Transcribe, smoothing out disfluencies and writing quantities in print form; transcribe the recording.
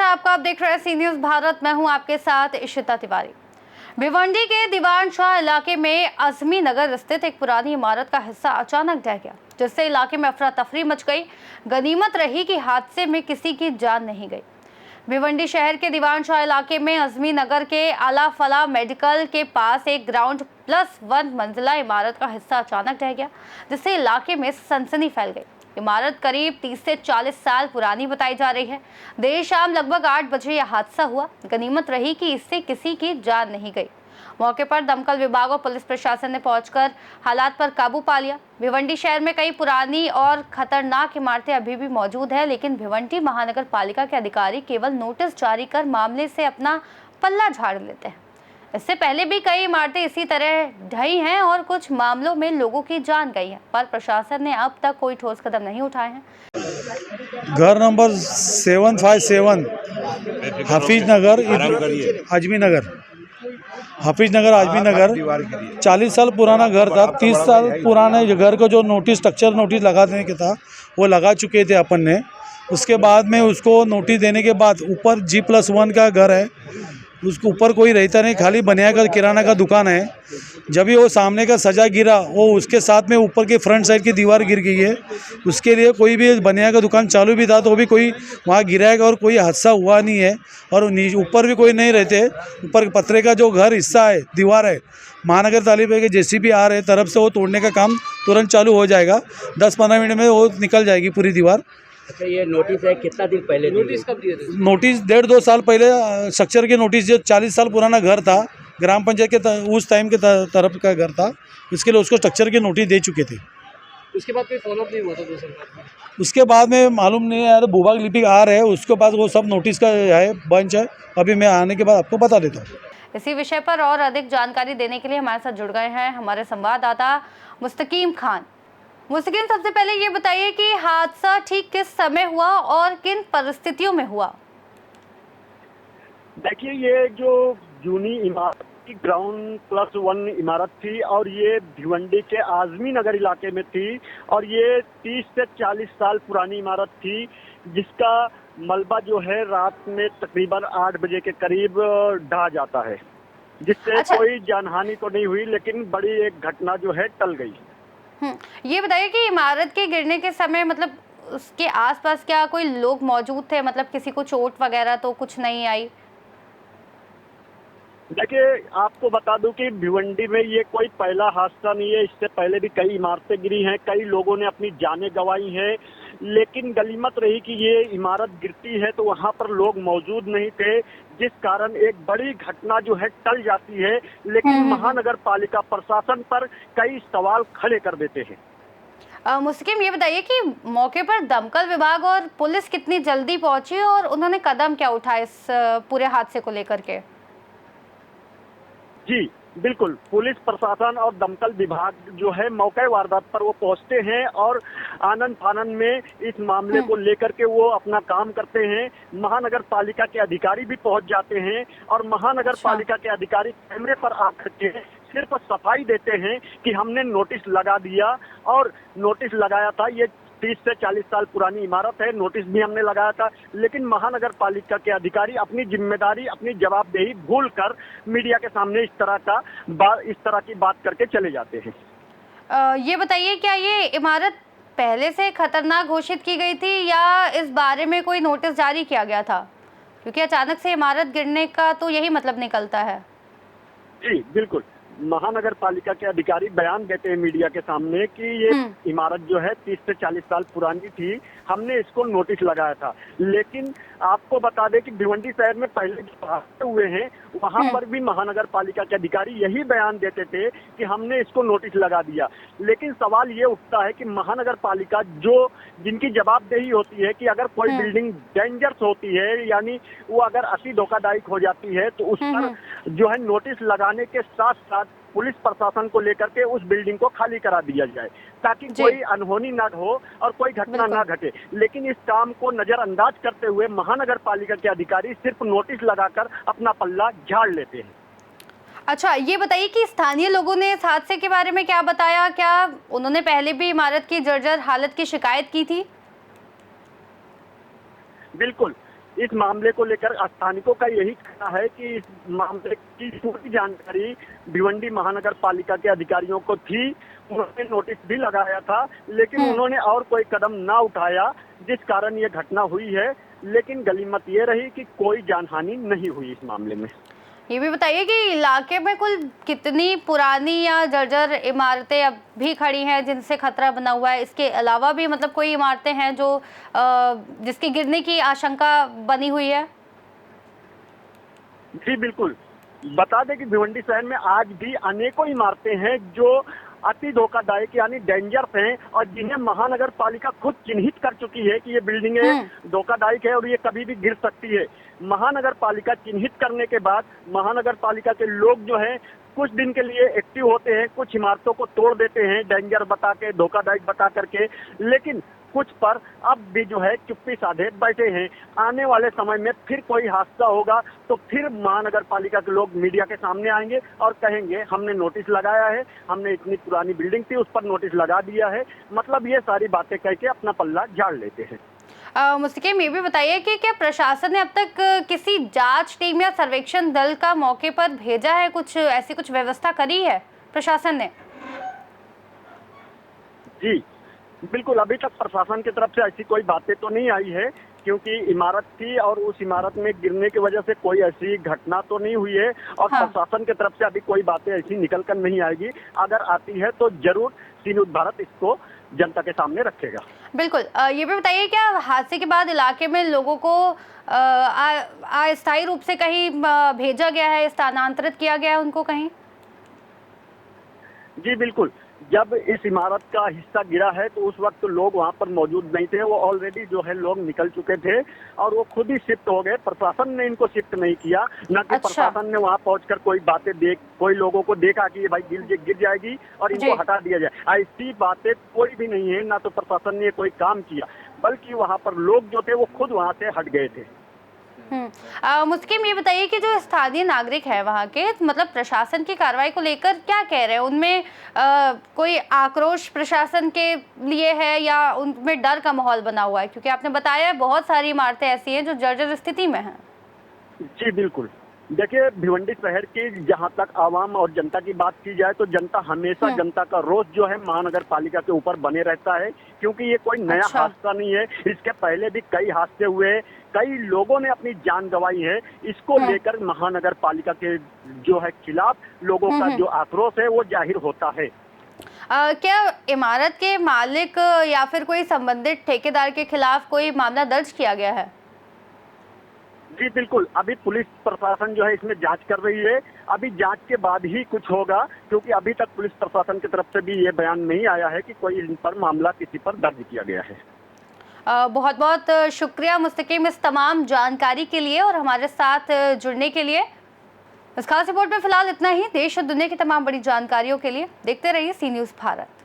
आपका, आप देख रहे हैं सी न्यूज भारत। मैं हूं आपके साथ इशिता तिवारी। भिवंडी के दीवान शाह इलाके में अजमी नगर स्थित एक पुरानी इमारत का हिस्सा अचानक ढह गया, जिससे इलाके में अफरा तफरी मच गई। गनीमत रही कि हादसे में किसी की जान नहीं गई। भिवंडी शहर के दीवान शाह इलाके में अजमी नगर के आला फला मेडिकल के पास एक ग्राउंड प्लस 1 मंजिला इमारत का हिस्सा अचानक ढह गया, जिससे इलाके में सनसनी फैल गई। इमारत करीब 30 से 40 साल पुरानी बताई जा रही है। देर शाम लगभग 8 बजे यह हादसा हुआ। गनीमत रही कि इससे किसी की जान नहीं गई। मौके पर दमकल विभाग और पुलिस प्रशासन ने पहुंचकर हालात पर काबू पा लिया। भिवंडी शहर में कई पुरानी और खतरनाक इमारतें अभी भी मौजूद है, लेकिन भिवंडी महानगर पालिका के अधिकारी केवल नोटिस जारी कर मामले से अपना पल्ला झाड़ लेते हैं। इससे पहले भी कई इमारतें इसी तरह ढही हैं और कुछ मामलों में लोगों की जान गई है, पर प्रशासन ने अब तक कोई ठोस कदम नहीं उठाए हैं। घर नंबर 757 हाफिज नगर आजमी नगर, हाफिज नगर आजमी नगर 40 साल पुराना घर था। 30 साल पुराने घर को जो नोटिस, स्ट्रक्चर नोटिस लगा देने के था वो लगा चुके थे अपन ने। उसके बाद में उसको नोटिस देने के बाद ऊपर G+1 का घर है, उसके ऊपर कोई रहता नहीं, खाली बनिया का किराना का दुकान है। जब भी वो सामने का सजा गिरा, वो उसके साथ में ऊपर के फ्रंट साइड की दीवार गिर गई है। उसके लिए कोई भी बनिया का दुकान चालू भी था तो भी कोई वहाँ गिराएगा और कोई हादसा हुआ नहीं है। और ऊपर भी कोई नहीं रहते। ऊपर पतरे का जो घर हिस्सा है, दीवार है, महानगर पालिका के JCB आ रहे तरफ से वो तोड़ने का काम तुरंत चालू हो जाएगा। 10-15 मिनट में वो निकल जाएगी पूरी दीवार। अच्छा, ये नोटिस है कितना दिन पहले? नोटिस कब दिए थे? नोटिस 1.5-2 साल पहले स्ट्रक्चर के नोटिस, जो 40 साल पुराना घर था, ग्राम पंचायत के उस टाइम के तरफ का घर था, इसके लिए उसको स्ट्रक्चर के नोटिस दे चुके थे। उसके बाद कोई फॉलोअप नहीं हुआ था दूसरे बार? उसके बाद में मालूम नहीं है, भूभाग लिपिक आ रहे हैं, उसके पास वो सब नोटिस का है बंच है। अभी मैं आने के बाद आपको बता देता हूँ। इसी विषय पर और अधिक जानकारी देने के लिए हमारे साथ जुड़ गए हैं हमारे संवाददाता मुस्तकीम खान। मुस्तकीम, सबसे पहले ये बताइए कि हादसा ठीक किस समय हुआ और किन परिस्थितियों में हुआ? देखिए, ये जो जूनी इमारत की ग्राउंड +1 इमारत थी और ये भिवंडी के आजमी नगर इलाके में थी और ये 30 से 40 साल पुरानी इमारत थी, जिसका मलबा जो है रात में तकरीबन 8 बजे के करीब ढह जाता है, जिससे कोई जानहानि तो नहीं हुई, लेकिन बड़ी एक घटना जो है टल गई। ये बताइए कि इमारत के गिरने के समय मतलब उसके आसपास क्या कोई लोग मौजूद थे? मतलब किसी को चोट वगैरह तो कुछ नहीं आई? देखिए, आपको बता दूं कि भिवंडी में ये कोई पहला हादसा नहीं है। इससे पहले भी कई इमारतें गिरी हैं, कई लोगों ने अपनी जानें गंवाई हैं, लेकिन गनीमत रही कि ये इमारत गिरती है तो वहां पर लोग मौजूद नहीं थे, जिस कारण एक बड़ी घटना जो है टल जाती है। लेकिन महानगर पालिका प्रशासन पर कई सवाल खड़े कर देते हैं। मुस्किम, ये बताइए कि मौके पर दमकल विभाग और पुलिस कितनी जल्दी पहुंची और उन्होंने कदम क्या उठाए इस पूरे हादसे को लेकर के? जी बिल्कुल, पुलिस प्रशासन और दमकल विभाग जो है मौके वारदात पर वो पहुंचते हैं और आनन फानन में इस मामले को लेकर के वो अपना काम करते हैं। महानगर पालिका के अधिकारी भी पहुंच जाते हैं और महानगर पालिका के अधिकारी कैमरे पर आकर के सिर्फ सफाई देते हैं कि हमने नोटिस लगा दिया और नोटिस लगाया था। ये 30 से 40 साल पुरानी इमारत है, नोटिस भी हमने लगाया था, लेकिन महानगर पालिका के अधिकारी अपनी जिम्मेदारी, अपनी जवाबदेही भूलकर मीडिया के सामने इस तरह की बात करके चले जाते हैं। ये बताइए, क्या ये इमारत पहले से खतरनाक घोषित की गई थी या इस बारे में कोई नोटिस जारी किया गया था? क्योंकि अचानक से इमारत गिरने का तो यही मतलब निकलता है। जी बिल्कुल, महानगर पालिका के अधिकारी बयान देते हैं मीडिया के सामने कि ये इमारत जो है 30 से 40 साल पुरानी थी, हमने इसको नोटिस लगाया था। लेकिन आपको बता दें कि भिवंडी शहर में पहले जो हादसे हुए हैं वहां पर भी महानगर पालिका के अधिकारी यही बयान देते थे कि हमने इसको नोटिस लगा दिया। लेकिन सवाल ये उठता है कि महानगर पालिका जिनकी जवाबदेही होती है कि अगर कोई बिल्डिंग डेंजरस होती है, यानी वो अगर अति धोखादायक हो जाती है, तो उस पर जो है नोटिस लगाने के साथ साथ पुलिस प्रशासन को लेकर के उस बिल्डिंग को खाली करा दिया जाए, ताकि कोई अनहोनी ना हो और कोई घटना ना घटे। लेकिन इस काम को नजरअंदाज करते हुए महानगर पालिका के अधिकारी सिर्फ नोटिस लगाकर अपना पल्ला झाड़ लेते हैं। अच्छा, ये बताइए कि स्थानीय लोगों ने इस हादसे के बारे में क्या बताया? क्या उन्होंने पहले भी इमारत की जर्जर हालत की शिकायत की थी? बिल्कुल, इस मामले को लेकर स्थानिकों का यही कहना है कि इस मामले की पूरी जानकारी भिवंडी महानगर पालिका के अधिकारियों को थी। उन्होंने नोटिस भी लगाया था, लेकिन उन्होंने और कोई कदम ना उठाया, जिस कारण ये घटना हुई है। लेकिन गनीमत ये रही कि कोई जानहानि नहीं हुई इस मामले में। ये भी बताइए कि इलाके में कुल कितनी पुरानी या जर्जर इमारतें अब भी खड़ी हैं जिनसे खतरा बना हुआ है? इसके अलावा भी मतलब कोई इमारतें हैं जो जिसकी गिरने की आशंका बनी हुई है? जी बिल्कुल, बता दें कि भिवंडी शहर में आज भी अनेकों इमारतें हैं जो अति धोखादायक यानी डेंजरस हैं और जिन्हें महानगर पालिका खुद चिन्हित कर चुकी है कि ये बिल्डिंगें धोखादायक है और ये कभी भी गिर सकती है। महानगर पालिका चिन्हित करने के बाद महानगर पालिका के लोग जो हैं कुछ दिन के लिए एक्टिव होते हैं, कुछ इमारतों को तोड़ देते हैं डेंजर बता के, धोखादायक बता करके, लेकिन कुछ पर अब भी जो है चुप्पी साधे बैठे हैं। आने वाले समय में फिर कोई हादसा होगा तो फिर महानगर पालिका के लोग मीडिया के सामने आएंगे और कहेंगे हमने नोटिस लगाया है, हमने इतनी पुरानी बिल्डिंग थी उस पर नोटिस लगा दिया है। मतलब ये सारी बातें कह के अपना पल्ला झाड़ लेते हैं। मुस्तकीम, ये भी बताइए कि क्या प्रशासन ने अब तक किसी जांच टीम या सर्वेक्षण दल का मौके पर भेजा है? कुछ ऐसी कुछ व्यवस्था करी है प्रशासन ने? जी बिल्कुल, अभी तक प्रशासन की तरफ से ऐसी कोई बातें तो नहीं आई है, क्योंकि इमारत थी और उस इमारत में गिरने की वजह से कोई ऐसी घटना तो नहीं हुई है और प्रशासन की तरफ से अभी कोई बातें ऐसी निकल कर नहीं आएगी। अगर आती है तो जरूर सी न्यूज़ भारत इसको जनता के सामने रखेगा। बिल्कुल, ये भी बताइए क्या हादसे के बाद इलाके में लोगों को अस्थायी रूप से कहीं भेजा गया है, स्थानांतरित किया गया है उनको कहीं? जी बिल्कुल, जब इस इमारत का हिस्सा गिरा है तो उस वक्त लोग वहां पर मौजूद नहीं थे। वो ऑलरेडी जो है लोग निकल चुके थे और वो खुद ही शिफ्ट हो गए। प्रशासन ने इनको शिफ्ट नहीं किया, न कि प्रशासन ने वहां पहुंचकर कोई बातें कोई लोगों को देखा कि ये भाई गिर जाएगी और इनको हटा दिया जाए। ऐसी बातें कोई भी नहीं है, ना तो प्रशासन ने कोई काम किया, बल्कि वहां पर लोग जो थे वो खुद वहां से हट गए थे। मुस्किम, ये बताइए कि जो स्थानीय नागरिक है वहाँ के, मतलब प्रशासन की कार्रवाई को लेकर क्या कह रहे हैं? उनमें कोई आक्रोश प्रशासन के लिए है या उनमें डर का माहौल बना हुआ है? क्योंकि आपने बताया बहुत सारी इमारतें ऐसी हैं जो जर्जर स्थिति में हैं। जी बिल्कुल, देखिए भिवंडी शहर की जहां तक आवाम और जनता की बात की जाए तो जनता हमेशा जनता का रोष जो है महानगर पालिका के ऊपर बने रहता है, क्योंकि ये कोई नया हादसा नहीं है। इसके पहले भी कई हादसे हुए, कई लोगों ने अपनी जान गंवाई है। इसको लेकर महानगर पालिका के जो है खिलाफ लोगों का जो आक्रोश है वो जाहिर होता है। क्या इमारत के मालिक या फिर कोई संबंधित ठेकेदार के खिलाफ कोई मामला दर्ज किया गया है? जी बिल्कुल, अभी पुलिस प्रशासन जो है इसमें जांच कर रही है। अभी जांच के बाद ही कुछ होगा, क्योंकि अभी तक पुलिस प्रशासन की तरफ से भी ये बयान नहीं आया है कि कोई इन पर मामला किसी पर दर्ज किया गया है। बहुत बहुत शुक्रिया मुस्तकीम इस तमाम जानकारी के लिए और हमारे साथ जुड़ने के लिए। इस खास रिपोर्ट में फिलहाल इतना ही। देश और दुनिया की तमाम बड़ी जानकारियों के लिए देखते रहिए सी न्यूज़ भारत।